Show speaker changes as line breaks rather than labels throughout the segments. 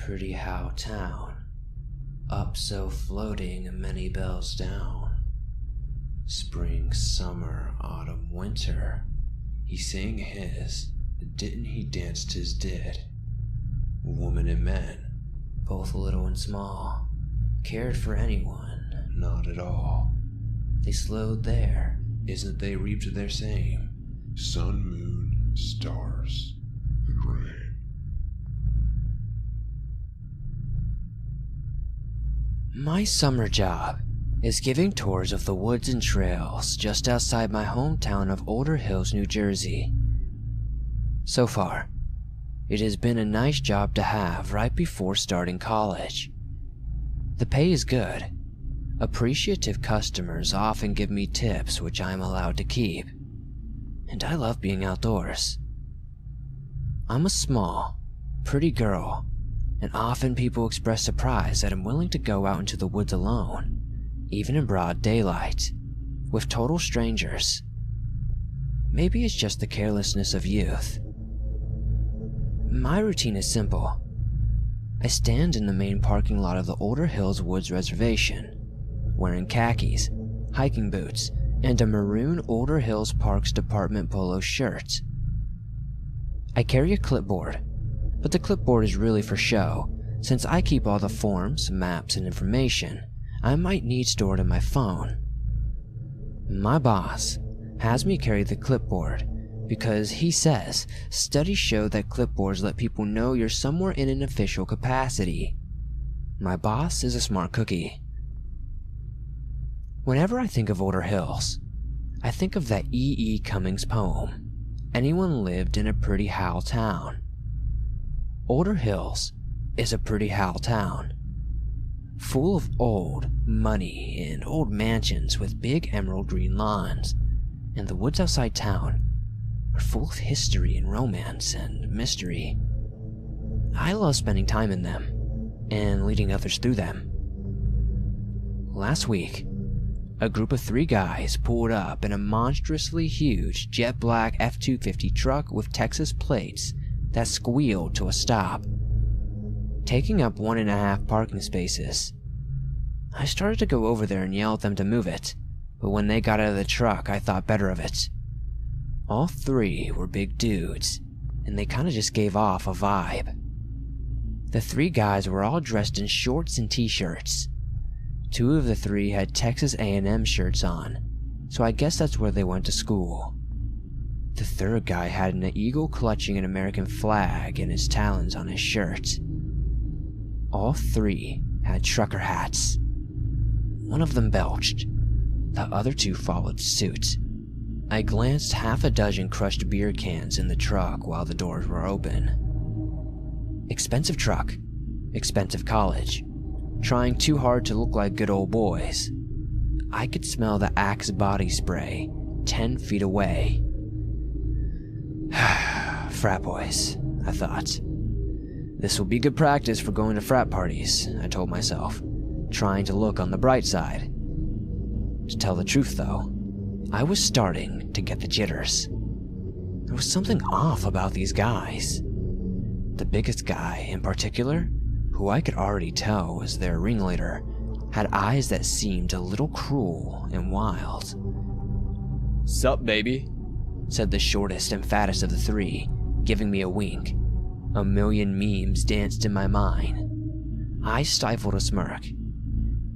pretty how town, up so floating many bells down. Spring, summer, autumn, winter, he sang his, didn't he danced his did. Women and men, both little and small, cared for anyone, not at all. They slowed there, isn't they reaped their same? Sun, moon, stars, and rain. My summer job is giving tours of the woods and trails just outside my hometown of Older Hills, New Jersey. So far, it has been a nice job to have right before starting college. The pay is good. Appreciative customers often give me tips which I am allowed to keep. And I love being outdoors. I'm a small, pretty girl, and often people express surprise that I'm willing to go out into the woods alone, even in broad daylight, with total strangers. Maybe it's just the carelessness of youth. My routine is simple. I stand in the main parking lot of the Older Hills Woods Reservation, wearing khakis, hiking boots, and a maroon Older Hills Parks Department polo shirt. I carry a clipboard, but the clipboard is really for show, since I keep all the forms, maps, and information I might need stored in my phone. My boss has me carry the clipboard because he says studies show that clipboards let people know you're somewhere in an official capacity. My boss is a smart cookie. Whenever I think of Older Hills, I think of that E. Cummings poem, Anyone Lived in a Pretty How Town. Older Hills is a pretty how town, full of old money and old mansions with big emerald green lawns, and the woods outside town are full of history and romance and mystery. I love spending time in them and leading others through them. Last week, a group of 3 guys pulled up in a monstrously huge jet black F-250 truck with Texas plates that squealed to a stop, taking up 1.5 parking spaces. I started to go over there and yell at them to move it, but when they got out of the truck, I thought better of it. All 3 were big dudes, and they kinda just gave off a vibe. The 3 guys were all dressed in shorts and t-shirts. 2 of the 3 had Texas A&M shirts on, so I guess that's where they went to school. The 3rd guy had an eagle clutching an American flag in his talons on his shirt. All 3 had trucker hats. One of them belched. The other 2 followed suit. I glanced half a dozen crushed beer cans in the truck while the doors were open. Expensive truck, expensive college, trying too hard to look like good old boys. I could smell the Axe body spray 10 feet away. Frat boys, I thought. This will be good practice for going to frat parties, I told myself, trying to look on the bright side. To tell the truth though, I was starting to get the jitters. There was something off about these guys. The biggest guy in particular, who I could already tell was their ringleader, had eyes that seemed a little cruel and wild.
"Sup, baby?"
said the shortest and fattest of the 3, giving me a wink. A million memes danced in my mind. I stifled a smirk.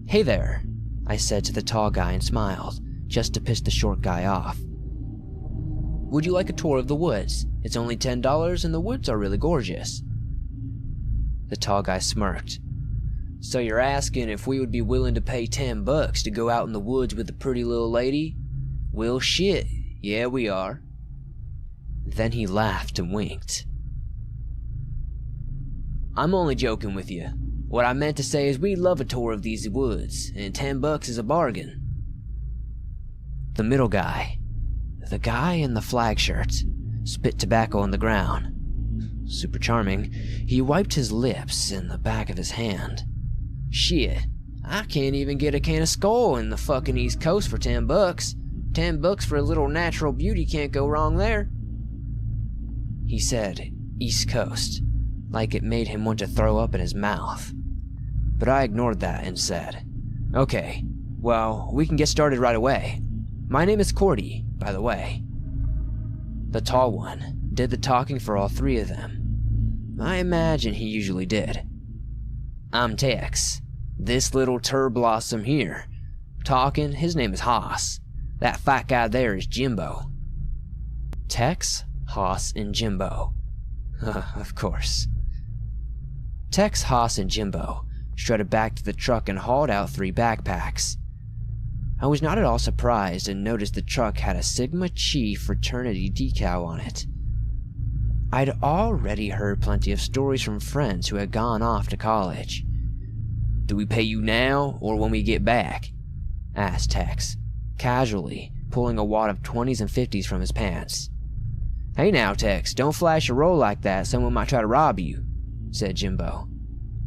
"Hey there," I said to the tall guy and smiled, just to piss the short guy off. "Would you like a tour of the woods? It's only $10 and the woods are really gorgeous." The tall guy smirked. "So you're asking if we would be willing to pay $10 to go out in the woods with a pretty little lady? Well, shit, yeah we are." Then he laughed and winked. "I'm only joking with you. What I meant to say is we'd love a tour of these woods, and $10 is a bargain." The middle guy, the guy in the flag shirt, spit tobacco on the ground. Super charming, he wiped his lips in the back of his hand. "Shit, I can't even get a can of Skull in the fucking East Coast for $10. $10 for a little natural beauty can't go wrong there." He said East Coast, like it made him want to throw up in his mouth. But I ignored that and said, "Okay, well, we can get started right away. My name is Cordy, by the way." The tall one did the talking for all three of them. I imagine he usually did. "I'm Tex. This little blossom here. Talking, his name is Haas. That fat guy there is Jimbo." Tex, Haas, and Jimbo. Of course. Tex, Haas, and Jimbo strutted back to the truck and hauled out 3 backpacks. I was not at all surprised and noticed the truck had a Sigma Chi fraternity decal on it. I'd already heard plenty of stories from friends who had gone off to college. "Do we pay you now or when we get back?" asked Tex, casually pulling a wad of 20s and 50s from his pants. "Hey now, Tex, don't flash a roll like that, someone might try to rob you," said Jimbo.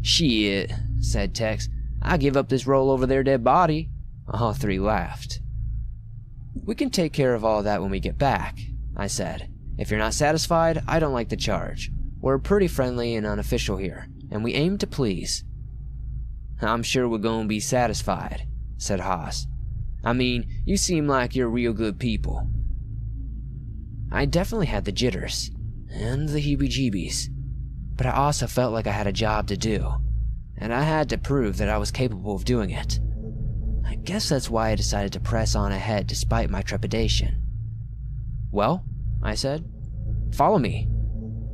"Shit," said Tex, "I give up this roll over their dead body." All 3 laughed. "We can take care of all that when we get back," I said. "If you're not satisfied, I don't like the charge. We're pretty friendly and unofficial here, and we aim to please." "I'm sure we're gonna be satisfied," said Haas. "I mean, you seem like you're real good people." I definitely had the jitters, and the heebie-jeebies, but I also felt like I had a job to do, and I had to prove that I was capable of doing it. I guess that's why I decided to press on ahead despite my trepidation. "Well," I said, "follow me.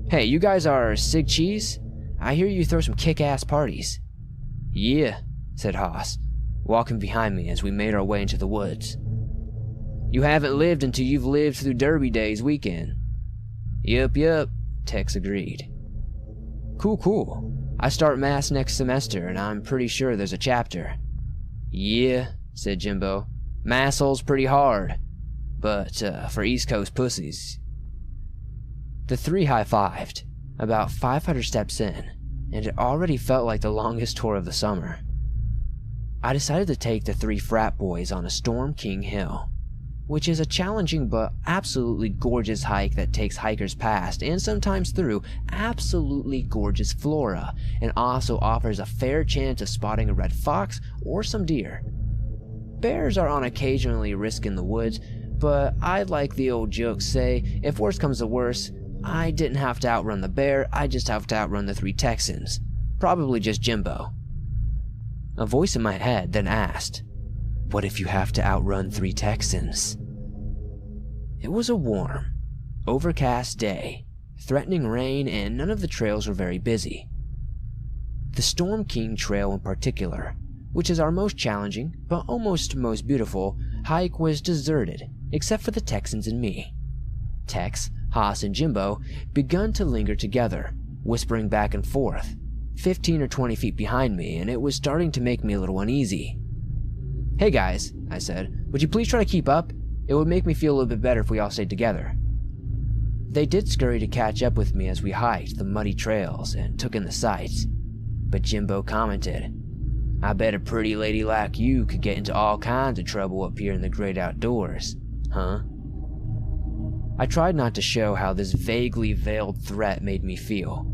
Hey, you guys are Sig Cheese? I hear you throw some kick-ass parties." "Yeah," said Haas, walking behind me as we made our way into the woods. "You haven't lived until you've lived through Derby Days weekend." Yup, Tex agreed. Cool. I start Mass next semester, and I'm pretty sure there's a chapter." "Yeah," said Jimbo. "Masshole's pretty hard, but for East Coast pussies." The 3 high-fived, about 500 steps in, and it already felt like the longest tour of the summer. I decided to take the 3 frat boys on a Storm King Hill, which is a challenging but absolutely gorgeous hike that takes hikers past and sometimes through absolutely gorgeous flora, and also offers a fair chance of spotting a red fox or some deer. Bears are on occasionally risk in the woods, but I'd like the old jokes say, if worse comes to worse, I didn't have to outrun the bear, I just have to outrun the 3 Texans. Probably just Jimbo. A voice in my head then asked, "What if you have to outrun 3 Texans?" It was a warm, overcast day, threatening rain, and none of the trails were very busy. The Storm King Trail in particular, which is our most challenging, but almost most beautiful, hike was deserted, except for the Texans and me. Tex, Haas, and Jimbo begun to linger together, whispering back and forth, 15 or 20 feet behind me, and it was starting to make me a little uneasy. "Hey guys," I said, "would you please try to keep up? It would make me feel a little bit better if we all stayed together." They did scurry to catch up with me as we hiked the muddy trails and took in the sights, but Jimbo commented, "I bet a pretty lady like you could get into all kinds of trouble up here in the great outdoors, huh?" I tried not to show how this vaguely veiled threat made me feel,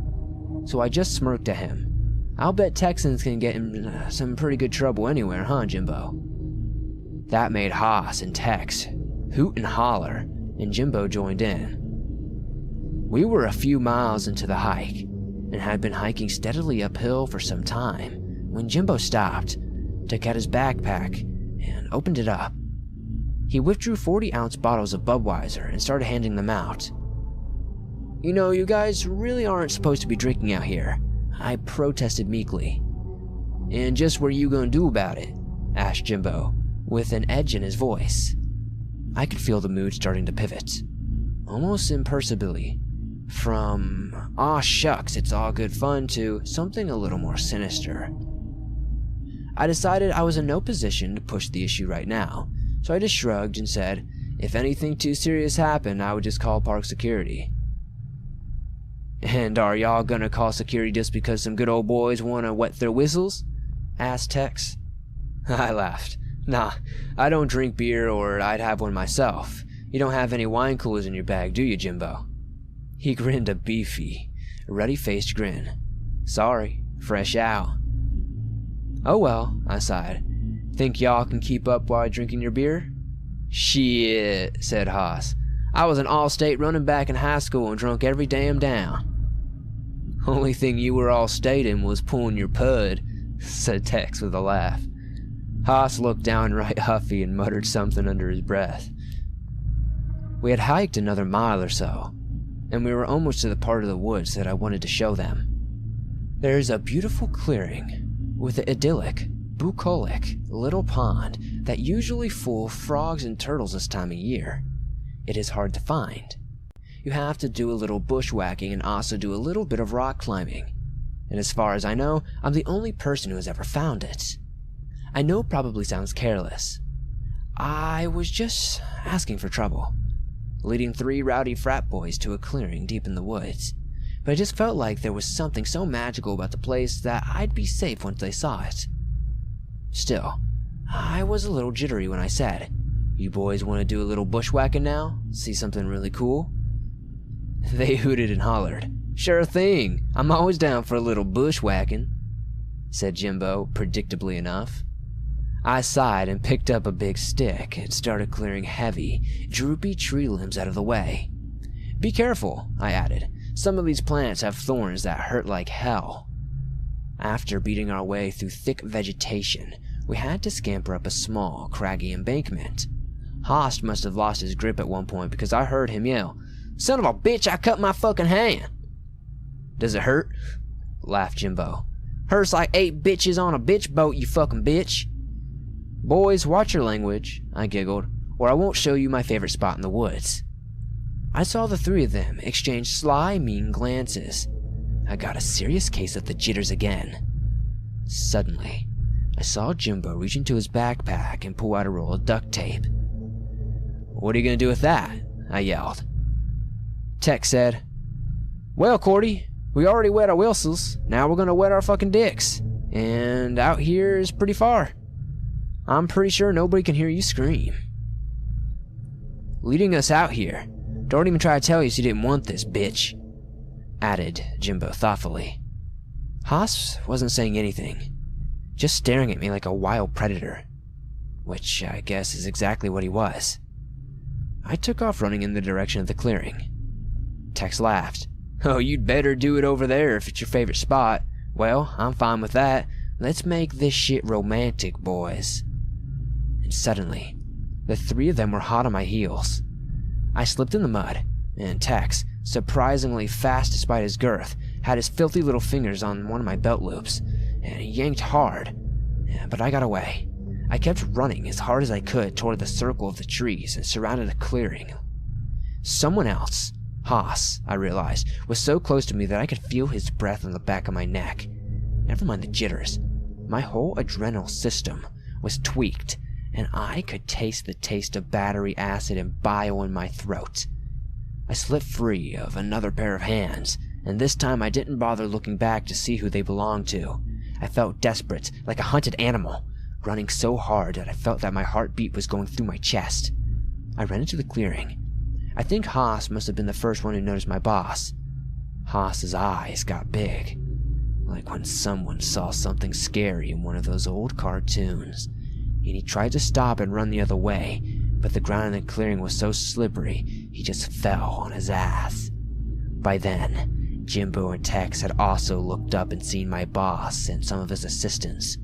so I just smirked at him. "I'll bet Texans can get in some pretty good trouble anywhere, huh, Jimbo?" That made Haas and Tex hoot and holler, and Jimbo joined in. We were a few miles into the hike, and had been hiking steadily uphill for some time, when Jimbo stopped, took out his backpack, and opened it up. He withdrew 40-ounce bottles of Budweiser and started handing them out. "You know, you guys really aren't supposed to be drinking out here," I protested meekly. "And just what are you gonna do about it?" asked Jimbo, with an edge in his voice. I could feel the mood starting to pivot, almost imperceptibly, from "aw shucks, it's all good fun" to something a little more sinister. I decided I was in no position to push the issue right now, so I just shrugged and said, if anything too serious happened, I would just call park security. "And are y'all gonna call security just because some good old boys wanna wet their whistles?" asked Tex. I laughed. "Nah, I don't drink beer, or I'd have one myself. You don't have any wine coolers in your bag, do you, Jimbo?" He grinned a beefy, ruddy-faced grin. "Sorry, fresh out." "Oh well," I sighed. "Think y'all can keep up while drinking your beer?" "Shit," said Haas. "I was an all-state running back in high school and drunk every damn down." "Only thing you were all-state in was pulling your pud," said Tex with a laugh. Haas looked downright huffy and muttered something under his breath. We had hiked another mile or so, and we were almost to the part of the woods that I wanted to show them. There's a beautiful clearing with an idyllic, bucolic little pond that usually full of frogs and turtles this time of year. It is hard to find. You have to do a little bushwhacking and also do a little bit of rock climbing. And as far as I know, I'm the only person who has ever found it. I know it probably sounds careless. I was just asking for trouble, leading 3 rowdy frat boys to a clearing deep in the woods. But I just felt like there was something so magical about the place that I'd be safe once they saw it. Still, I was a little jittery when I said, "You boys want to do a little bushwhacking now? See something really cool?" They hooted and hollered. "Sure thing, I'm always down for a little bushwhacking," said Jimbo, predictably enough. I sighed and picked up a big stick and started clearing heavy, droopy tree limbs out of the way. "Be careful," I added. "Some of these plants have thorns that hurt like hell." After beating our way through thick vegetation, we had to scamper up a small, craggy embankment. Haas must have lost his grip at one point because I heard him yell, "Son of a bitch, I cut my fucking hand!" "Does it hurt?" laughed Jimbo. "Hurts like 8 bitches on a bitch boat, you fucking bitch." "Boys, watch your language," I giggled, "or I won't show you my favorite spot in the woods." I saw the 3 of them exchange sly, mean glances. I got a serious case of the jitters again. Suddenly, I saw Jimbo reach into his backpack and pull out a roll of duct tape. "What are you gonna do with that?" I yelled. Tex said, "Well, Cordy, we already wet our whistles, now we're gonna wet our fucking dicks. And out here is pretty far. I'm pretty sure nobody can hear you scream." "Leading us out here. Don't even try to tell us you didn't want this, bitch," added Jimbo thoughtfully. Haas wasn't saying anything, just staring at me like a wild predator, which I guess is exactly what he was. I took off running in the direction of the clearing. Tex laughed. "Oh, you'd better do it over there if it's your favorite spot. Well, I'm fine with that. Let's make this shit romantic, boys." And suddenly, the 3 of them were hot on my heels. I slipped in the mud, and Tex, surprisingly fast despite his girth, had his filthy little fingers on one of my belt loops, and he yanked hard, but I got away. I kept running as hard as I could toward the circle of the trees and surrounded the clearing. Someone else, Haas, I realized, was so close to me that I could feel his breath on the back of my neck. Never mind the jitters. My whole adrenal system was tweaked, and I could taste the taste of battery acid and bile in my throat. I slipped free of another pair of hands, and this time I didn't bother looking back to see who they belonged to. I felt desperate, like a hunted animal, running so hard that I felt that my heartbeat was going through my chest. I ran into the clearing. I think Haas must have been the first one who noticed my boss. Haas's eyes got big, like when someone saw something scary in one of those old cartoons, and he tried to stop and run the other way, but the ground in the clearing was so slippery, he just fell on his ass. By then, Jimbo and Tex had also looked up and seen my boss and some of his assistants,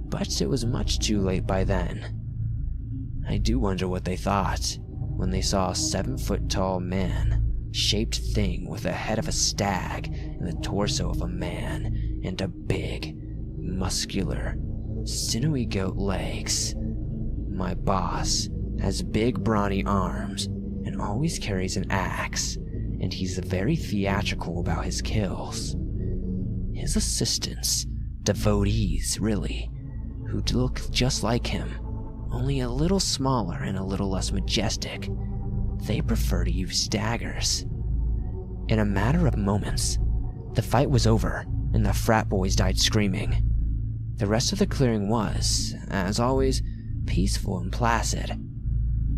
but it was much too late by then. I do wonder what they thought when they saw a 7-foot-tall man-shaped thing with the head of a stag and the torso of a man and a big, muscular, sinewy goat legs. My boss has big brawny arms and always carries an axe, and he's very theatrical about his kills. His assistants, devotees really, who look just like him, only a little smaller and a little less majestic, they prefer to use daggers. In a matter of moments, the fight was over and the frat boys died screaming. The rest of the clearing was, as always, peaceful and placid,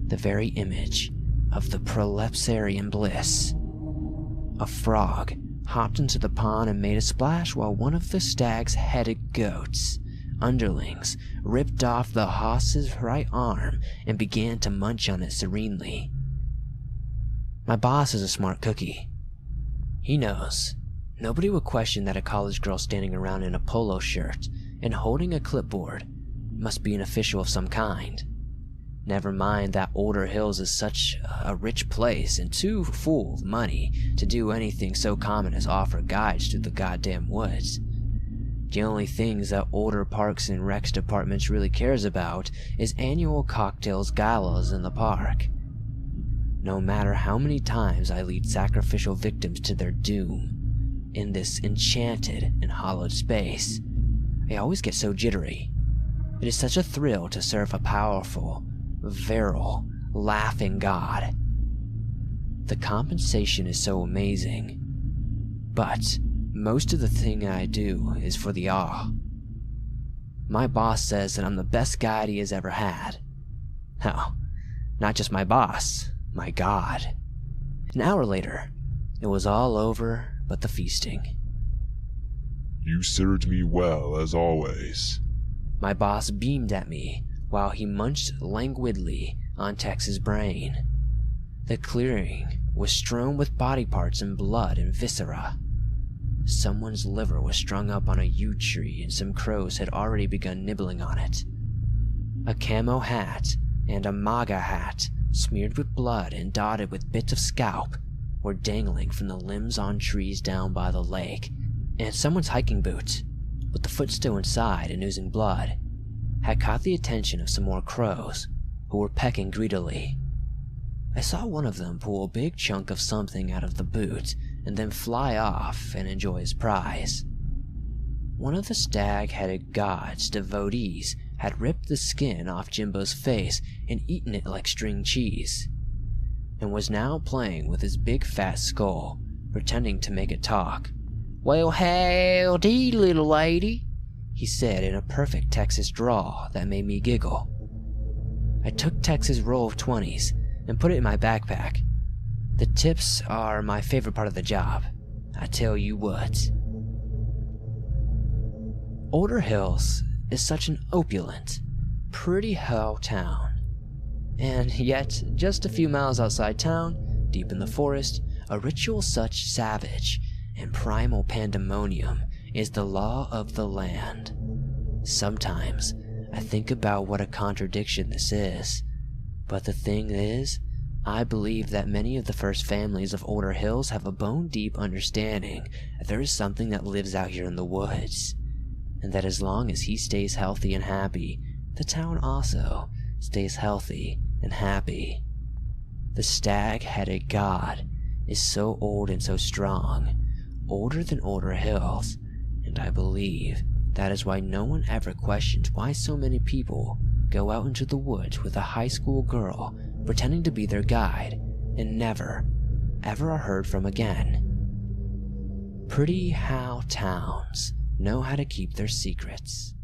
the very image of the prolepsarian bliss. A frog hopped into the pond and made a splash while one of the stag's headed goats, underlings, ripped off the hoss's right arm and began to munch on it serenely. My boss is a smart cookie. He knows nobody would question that a college girl standing around in a polo shirt and holding a clipboard must be an official of some kind. Never mind that Older Hills is such a rich place and too full of money to do anything so common as offer guides through the goddamn woods. The only things that Older Parks and Recs departments really cares about is annual cocktails galas in the park. No matter how many times I lead sacrificial victims to their doom in this enchanted and hallowed space, I always get so jittery. It is such a thrill to serve a powerful, virile, laughing god. The compensation is so amazing, but most of the thing I do is for the awe. My boss says that I'm the best guide he has ever had. Hell, not just my boss, my god. An hour later, it was all over but the feasting.
You served me well, as always.
My boss beamed at me while he munched languidly on Tex's brain. The clearing was strewn with body parts and blood and viscera. Someone's liver was strung up on a yew tree and some crows had already begun nibbling on it. A camo hat and a MAGA hat, smeared with blood and dotted with bits of scalp, were dangling from the limbs on trees down by the lake, and someone's hiking boot, with the foot still inside and oozing blood, had caught the attention of some more crows, who were pecking greedily. I saw one of them pull a big chunk of something out of the boot and then fly off and enjoy his prize. One of the stag-headed god's devotees had ripped the skin off Jimbo's face and eaten it like string cheese, and was now playing with his big fat skull, pretending to make it talk. "Well, howdy, little lady," he said in a perfect Texas drawl that made me giggle. I took Tex's roll of 20s and put it in my backpack. The tips are my favorite part of the job, I tell you what. Older Hills is such an opulent, pretty hell town. And yet, just a few miles outside town, deep in the forest, a ritual such savage and primal pandemonium is the law of the land. Sometimes I think about what a contradiction this is, but the thing is, I believe that many of the first families of Older Hills have a bone-deep understanding that there is something that lives out here in the woods, and that as long as he stays healthy and happy, the town also stays healthy and happy. The stag-headed god is so old and so strong, older than Older Hills, and I believe that is why no one ever questions why so many people go out into the woods with a high school girl pretending to be their guide and never, ever are heard from again. Pretty how towns know how to keep their secrets.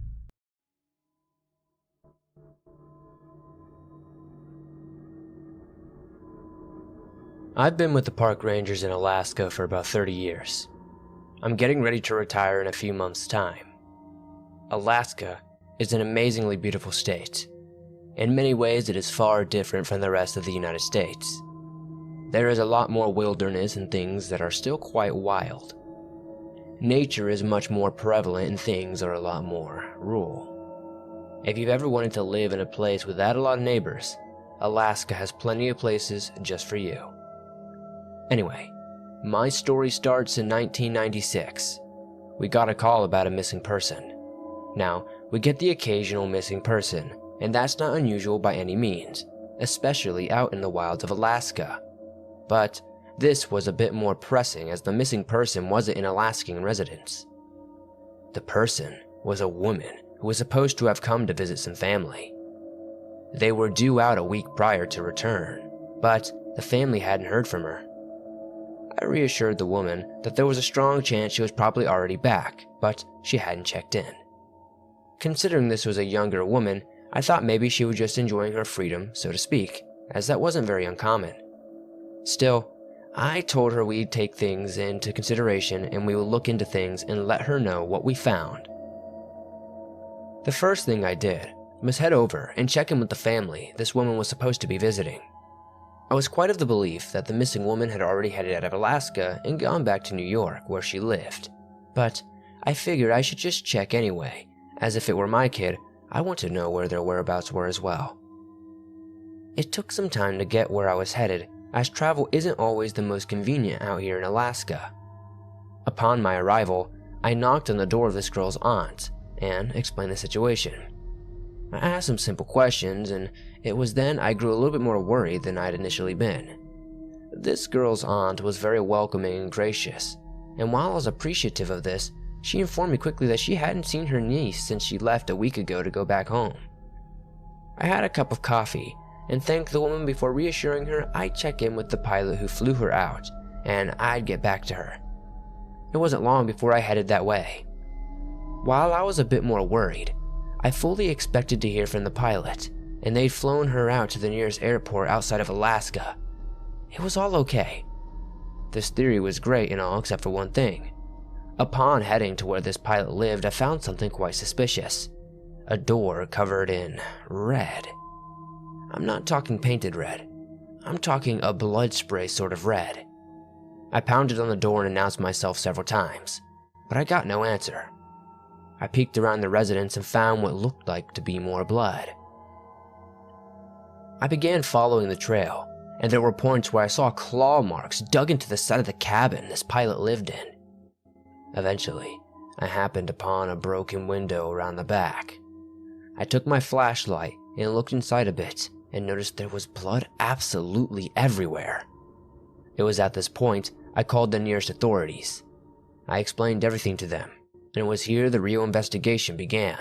I've been with the park rangers in Alaska for about 30 years. I'm getting ready to retire in a few months' time. Alaska is an amazingly beautiful state. In many ways, it is far different from the rest of the United States. There is a lot more wilderness and things that are still quite wild. Nature is much more prevalent and things are a lot more rural. If you've ever wanted to live in a place without a lot of neighbors, Alaska has plenty of places just for you. Anyway, my story starts in 1996. We got a call about a missing person. Now, we get the occasional missing person, and that's not unusual by any means, especially out in the wilds of Alaska. But this was a bit more pressing as the missing person wasn't an Alaskan resident. The person was a woman who was supposed to have come to visit some family. They were due out a week prior to return, but the family hadn't heard from her. I reassured the woman that there was a strong chance she was probably already back, but she hadn't checked in. Considering this was a younger woman, I thought maybe she was just enjoying her freedom, so to speak, as that wasn't very uncommon. Still, I told her we'd take things into consideration and we would look into things and let her know what we found. The first thing I did was head over and check in with the family this woman was supposed to be visiting. I was quite of the belief that the missing woman had already headed out of Alaska and gone back to New York where she lived, but I figured I should just check anyway, as if it were my kid, I want to know where their whereabouts were as well. It took some time to get where I was headed, as travel isn't always the most convenient out here in Alaska. Upon my arrival, I knocked on the door of this girl's aunt and explained the situation. I asked some simple questions, and it was then I grew a little bit more worried than I'd initially been. This girl's aunt was very welcoming and gracious, and while I was appreciative of this, she informed me quickly that she hadn't seen her niece since she left a week ago to go back home. I had a cup of coffee and thanked the woman before reassuring her I'd check in with the pilot who flew her out, and I'd get back to her. It wasn't long before I headed that way. While I was a bit more worried, I fully expected to hear from the pilot, and they'd flown her out to the nearest airport outside of Alaska. It was all okay. This theory was great and all except for one thing. Upon heading to where this pilot lived, I found something quite suspicious. A door covered in red. I'm not talking painted red. I'm talking a blood spray sort of red. I pounded on the door and announced myself several times, but I got no answer. I peeked around the residence and found what looked like to be more blood. I began following the trail, and there were points where I saw claw marks dug into the side of the cabin this pilot lived in. Eventually, I happened upon a broken window around the back. I took my flashlight and looked inside a bit and noticed there was blood absolutely everywhere. It was at this point I called the nearest authorities. I explained everything to them, and it was here the real investigation began.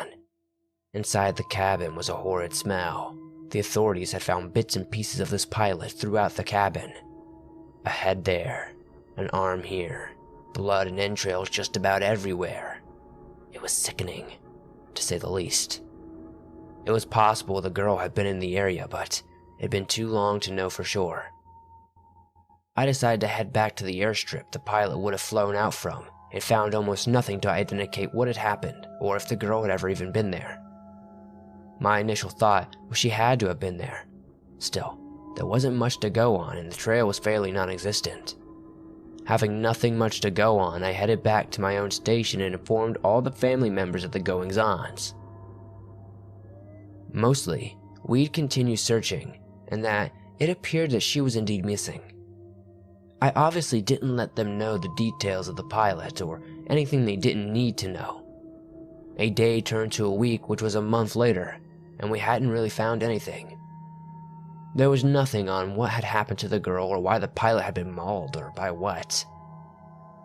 Inside the cabin was a horrid smell. The authorities had found bits and pieces of this pilot throughout the cabin. A head there, an arm here, blood and entrails just about everywhere. It was sickening, to say the least. It was possible the girl had been in the area, but it had been too long to know for sure. I decided to head back to the airstrip the pilot would have flown out from, and found almost nothing to authenticate what had happened, or if the girl had ever even been there. My initial thought was she had to have been there. Still, there wasn't much to go on, and the trail was fairly non-existent. Having nothing much to go on, I headed back to my own station and informed all the family members of the goings-ons. Mostly, we'd continue searching, and that it appeared that she was indeed missing. I obviously didn't let them know the details of the pilot or anything they didn't need to know. A day turned to a week, which was a month later, and we hadn't really found anything. There was nothing on what had happened to the girl or why the pilot had been mauled or by what.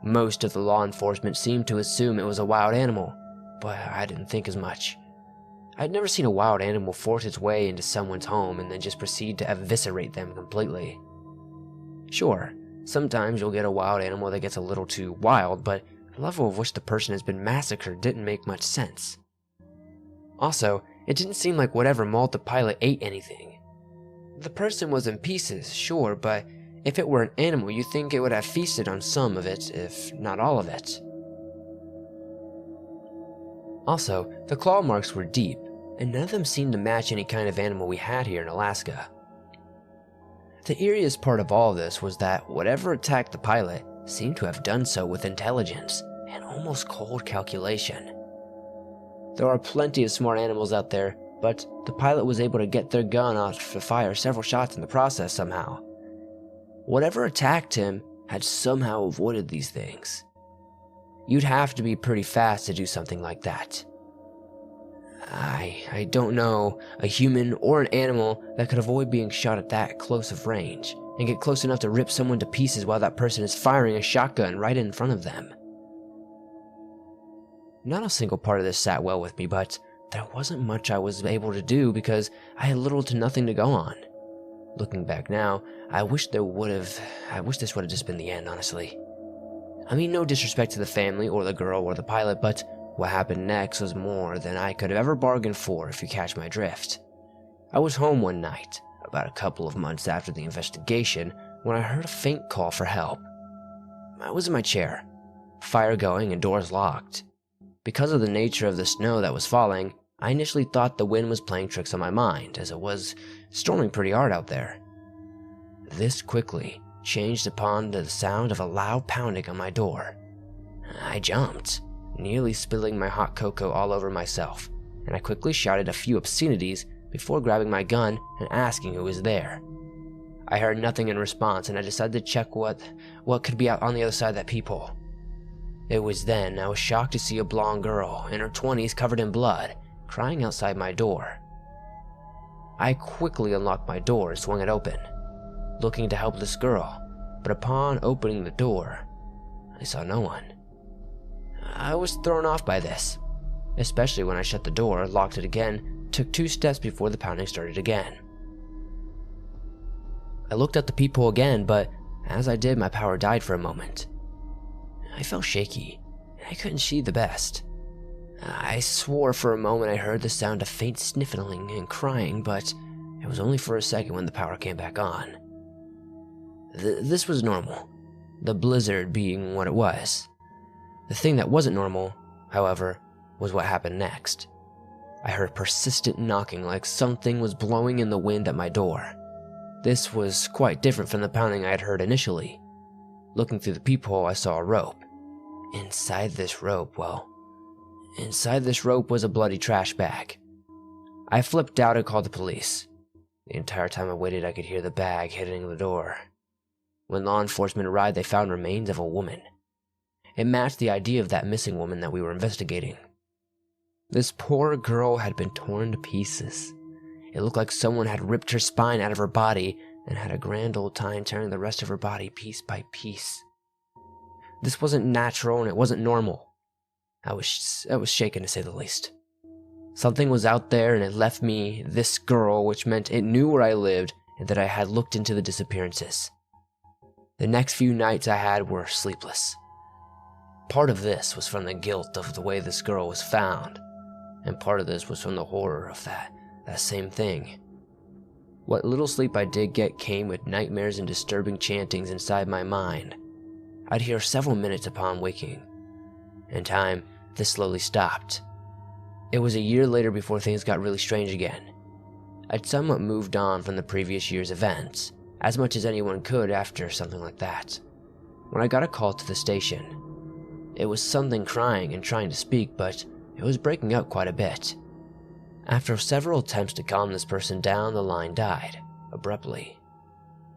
Most of the law enforcement seemed to assume it was a wild animal, but I didn't think as much. I'd never seen a wild animal force its way into someone's home and then just proceed to eviscerate them completely. Sure, sometimes you'll get a wild animal that gets a little too wild, but the level of which the person has been massacred didn't make much sense. Also, it didn't seem like whatever mauled the pilot ate anything. The person was in pieces, sure, but if it were an animal, you'd think it would have feasted on some of it, if not all of it. Also, the claw marks were deep, and none of them seemed to match any kind of animal we had here in Alaska. The eeriest part of all this was that whatever attacked the pilot seemed to have done so with intelligence and almost cold calculation. There are plenty of smart animals out there, but the pilot was able to get their gun off to fire several shots in the process somehow. Whatever attacked him had somehow avoided these things. You'd have to be pretty fast to do something like that. I don't know a human or an animal that could avoid being shot at that close of range and get close enough to rip someone to pieces while that person is firing a shotgun right in front of them. Not a single part of this sat well with me, but there wasn't much I was able to do because I had little to nothing to go on. Looking back now, I wish this would have just been the end, honestly. I mean, no disrespect to the family or the girl or the pilot, but what happened next was more than I could have ever bargained for, if you catch my drift. I was home one night, about a couple of months after the investigation, when I heard a faint call for help. I was in my chair, fire going and doors locked. Because of the nature of the snow that was falling, I initially thought the wind was playing tricks on my mind, as it was storming pretty hard out there. This quickly changed upon the sound of a loud pounding on my door. I jumped, nearly spilling my hot cocoa all over myself, and I quickly shouted a few obscenities before grabbing my gun and asking who was there. I heard nothing in response, and I decided to check what could be out on the other side of that peephole. It was then I was shocked to see a blonde girl in her 20s covered in blood, crying outside my door. I quickly unlocked my door and swung it open, looking to help this girl, but upon opening the door, I saw no one. I was thrown off by this, especially when I shut the door, locked it again, took 2 steps before the pounding started again. I looked at the peephole again, but as I did, my power died for a moment. I felt shaky, and I couldn't see the best. I swore for a moment I heard the sound of faint sniffling and crying, but it was only for a second when the power came back on. This was normal, the blizzard being what it was. The thing that wasn't normal, however, was what happened next. I heard persistent knocking like something was blowing in the wind at my door. This was quite different from the pounding I had heard initially. Looking through the peephole, I saw a rope. Inside this rope was a bloody trash bag. I flipped out and called the police. The entire time I waited, I could hear the bag hitting the door. When law enforcement arrived, they found remains of a woman. It matched the idea of that missing woman that we were investigating. This poor girl had been torn to pieces. It looked like someone had ripped her spine out of her body and had a grand old time tearing the rest of her body piece by piece. This wasn't natural and it wasn't normal. I was shaken to say the least. Something was out there and it left me this girl, which meant it knew where I lived and that I had looked into the disappearances. The next few nights I had were sleepless. Part of this was from the guilt of the way this girl was found, and part of this was from the horror of that same thing. What little sleep I did get came with nightmares and disturbing chantings inside my mind. I'd hear several minutes upon waking. In time, this slowly stopped. It was a year later before things got really strange again. I'd somewhat moved on from the previous year's events, as much as anyone could after something like that, when I got a call to the station. It was something crying and trying to speak, but it was breaking up quite a bit. After several attempts to calm this person down, the line died, abruptly.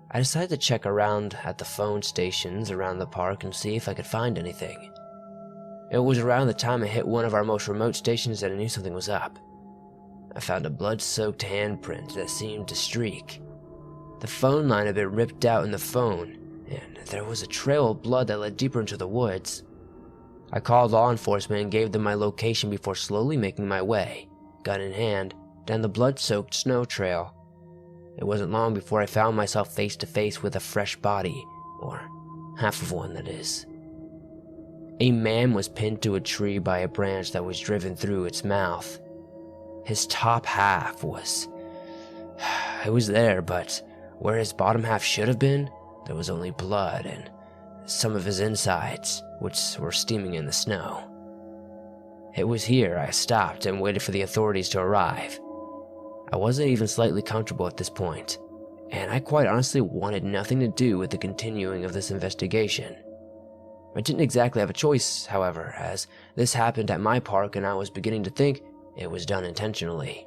I decided to check around at the phone stations around the park and see if I could find anything. It was around the time I hit one of our most remote stations that I knew something was up. I found a blood-soaked handprint that seemed to streak. The phone line had been ripped out in the phone, and there was a trail of blood that led deeper into the woods. I called law enforcement and gave them my location before slowly making my way, gun in hand, down the blood-soaked snow trail. It wasn't long before I found myself face to face with a fresh body, or half of one, that is. A man was pinned to a tree by a branch that was driven through its mouth. His top half was there, but where his bottom half should have been, there was only blood and some of his insides, which were steaming in the snow. It was here I stopped and waited for the authorities to arrive. I wasn't even slightly comfortable at this point, and I quite honestly wanted nothing to do with the continuing of this investigation. I didn't exactly have a choice, however, as this happened at my park and I was beginning to think it was done intentionally.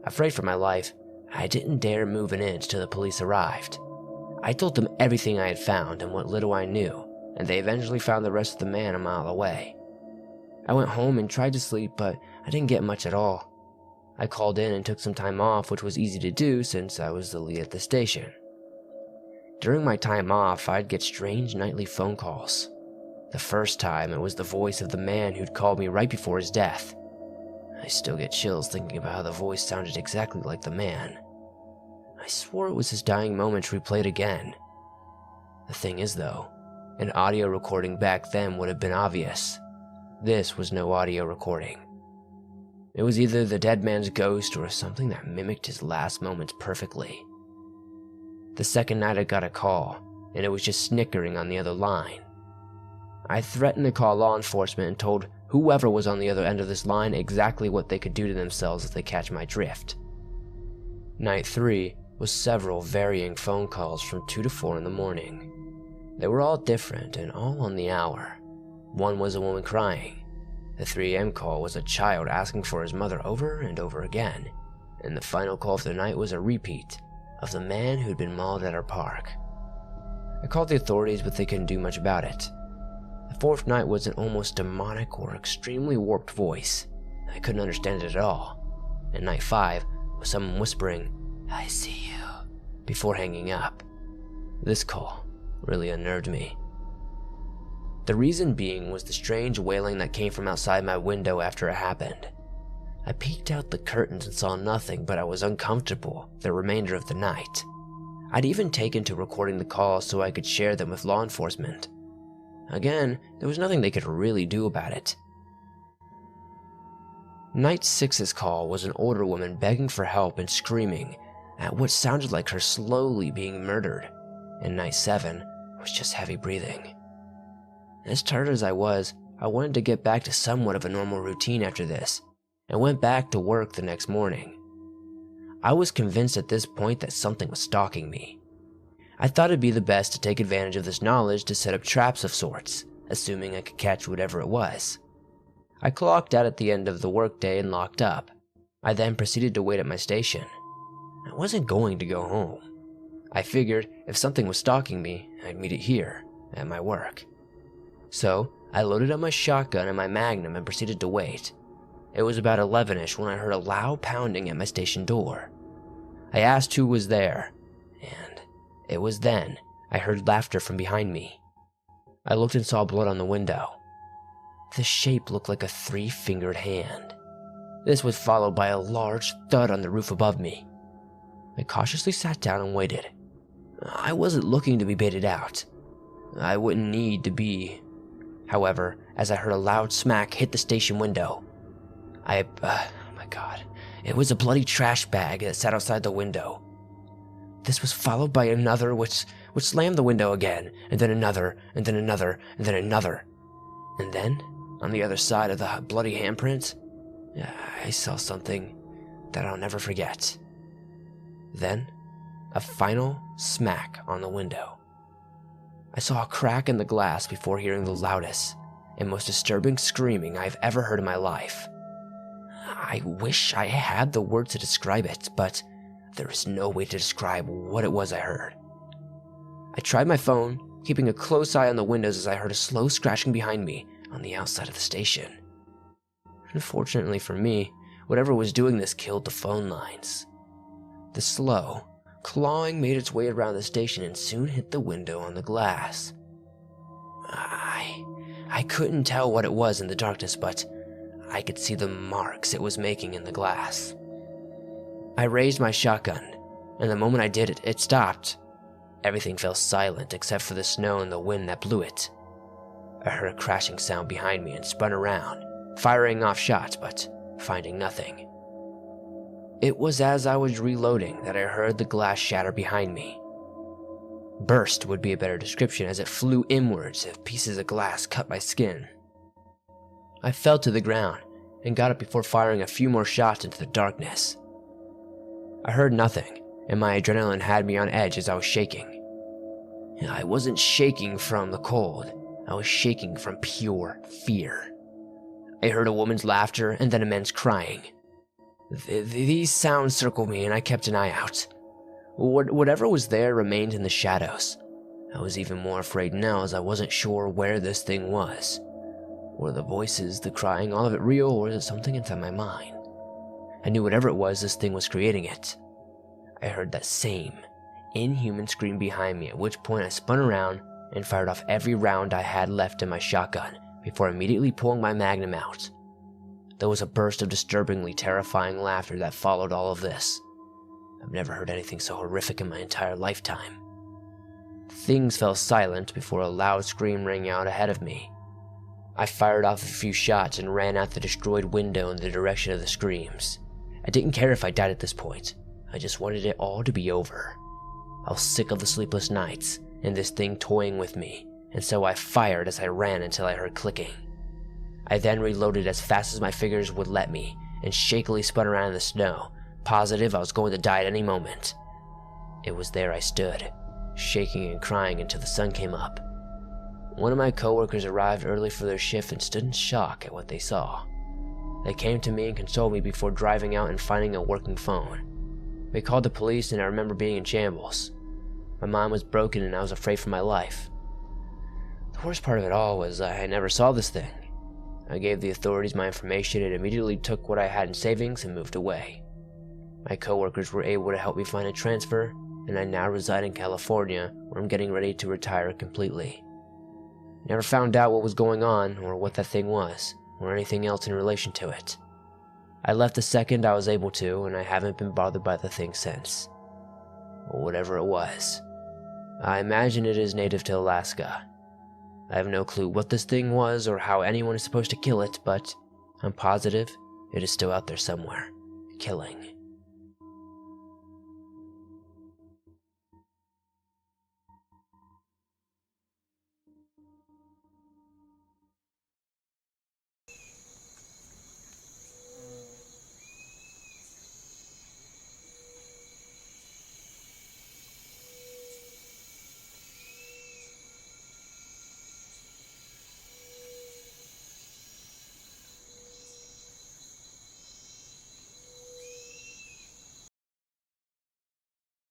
Afraid for my life, I didn't dare move an inch till the police arrived. I told them everything I had found and what little I knew, and they eventually found the rest of the man a mile away. I went home and tried to sleep, but I didn't get much at all. I called in and took some time off, which was easy to do since I was the lead at the station. During my time off, I'd get strange nightly phone calls. The first time, it was the voice of the man who'd called me right before his death. I still get chills thinking about how the voice sounded exactly like the man. I swore it was his dying moments replayed again. The thing is though, an audio recording back then would have been obvious. This was no audio recording. It was either the dead man's ghost or something that mimicked his last moments perfectly. The second night I got a call, and it was just snickering on the other line. I threatened to call law enforcement and told whoever was on the other end of this line exactly what they could do to themselves if they catch my drift. Night 3 was several varying phone calls from 2 to 4 in the morning. They were all different and all on the hour. One was a woman crying. The 3 a.m. call was a child asking for his mother over and over again. And the final call of the night was a repeat of the man who'd been mauled at our park. I called the authorities, but they couldn't do much about it. The 4th night was an almost demonic or extremely warped voice. I couldn't understand it at all. And night 5 was someone whispering, "I see you," before hanging up. This call really unnerved me. The reason being was the strange wailing that came from outside my window after it happened. I peeked out the curtains and saw nothing, but I was uncomfortable the remainder of the night. I'd even taken to recording the calls so I could share them with law enforcement. Again, there was nothing they could really do about it. Night 6's call was an older woman begging for help and screaming at what sounded like her slowly being murdered, and night 7 was just heavy breathing. As tired as I was, I wanted to get back to somewhat of a normal routine after this, and went back to work the next morning. I was convinced at this point that something was stalking me. I thought it'd be the best to take advantage of this knowledge to set up traps of sorts, assuming I could catch whatever it was. I clocked out at the end of the workday and locked up. I then proceeded to wait at my station. I wasn't going to go home. I figured if something was stalking me, I'd meet it here, at my work. So, I loaded up my shotgun and my magnum and proceeded to wait. It was about 11ish when I heard a loud pounding at my station door. I asked who was there, and it was then I heard laughter from behind me. I looked and saw blood on the window. The shape looked like a 3-fingered hand. This was followed by a large thud on the roof above me. I cautiously sat down and waited. I wasn't looking to be baited out. I wouldn't need to be. However, as I heard a loud smack hit the station window, oh my god, it was a bloody trash bag that sat outside the window. This was followed by another which slammed the window again, and then another, and then another, and then another. And then, on the other side of the bloody handprint, I saw something that I'll never forget. Then, a final smack on the window. I saw a crack in the glass before hearing the loudest and most disturbing screaming I've ever heard in my life. I wish I had the words to describe it, but there is no way to describe what it was I heard. I tried my phone, keeping a close eye on the windows as I heard a slow scratching behind me on the outside of the station. Unfortunately for me, whatever was doing this killed the phone lines. The slow clawing made its way around the station and soon hit the window on the glass. I couldn't tell what it was in the darkness, but I could see the marks it was making in the glass. I raised my shotgun, and the moment I did it, it stopped. Everything fell silent except for the snow and the wind that blew it. I heard a crashing sound behind me and spun around, firing off shots, but finding nothing. It was as I was reloading that I heard the glass shatter behind me. Burst would be a better description, as it flew inwards as pieces of glass cut my skin. I fell to the ground and got up before firing a few more shots into the darkness. I heard nothing, and my adrenaline had me on edge as I was shaking. I wasn't shaking from the cold, I was shaking from pure fear. I heard a woman's laughter and then a man's crying. These sounds circled me and I kept an eye out. Whatever was there remained in the shadows. I was even more afraid now as I wasn't sure where this thing was. Were the voices, the crying, all of it real, or was it something inside my mind? I knew whatever it was, this thing was creating it. I heard that same inhuman scream behind me, at which point I spun around and fired off every round I had left in my shotgun before immediately pulling my magnum out. There was a burst of disturbingly terrifying laughter that followed all of this. I've never heard anything so horrific in my entire lifetime. Things fell silent before a loud scream rang out ahead of me. I fired off a few shots and ran out the destroyed window in the direction of the screams. I didn't care if I died at this point. I just wanted it all to be over. I was sick of the sleepless nights and this thing toying with me, and so I fired as I ran until I heard clicking. I then reloaded as fast as my fingers would let me and shakily spun around in the snow, positive I was going to die at any moment. It was there I stood, shaking and crying until the sun came up. One of my coworkers arrived early for their shift and stood in shock at what they saw. They came to me and consoled me before driving out and finding a working phone. We called the police and I remember being in shambles. My mind was broken and I was afraid for my life. The worst part of it all was I never saw this thing. I gave the authorities my information and immediately took what I had in savings and moved away. My coworkers were able to help me find a transfer, and I now reside in California, where I'm getting ready to retire completely. Never found out what was going on, or what that thing was, or anything else in relation to it. I left the second I was able to, and I haven't been bothered by the thing since. Or whatever it was. I imagine it is native to Alaska. I have no clue what this thing was or how anyone is supposed to kill it, but I'm positive it is still out there somewhere, killing.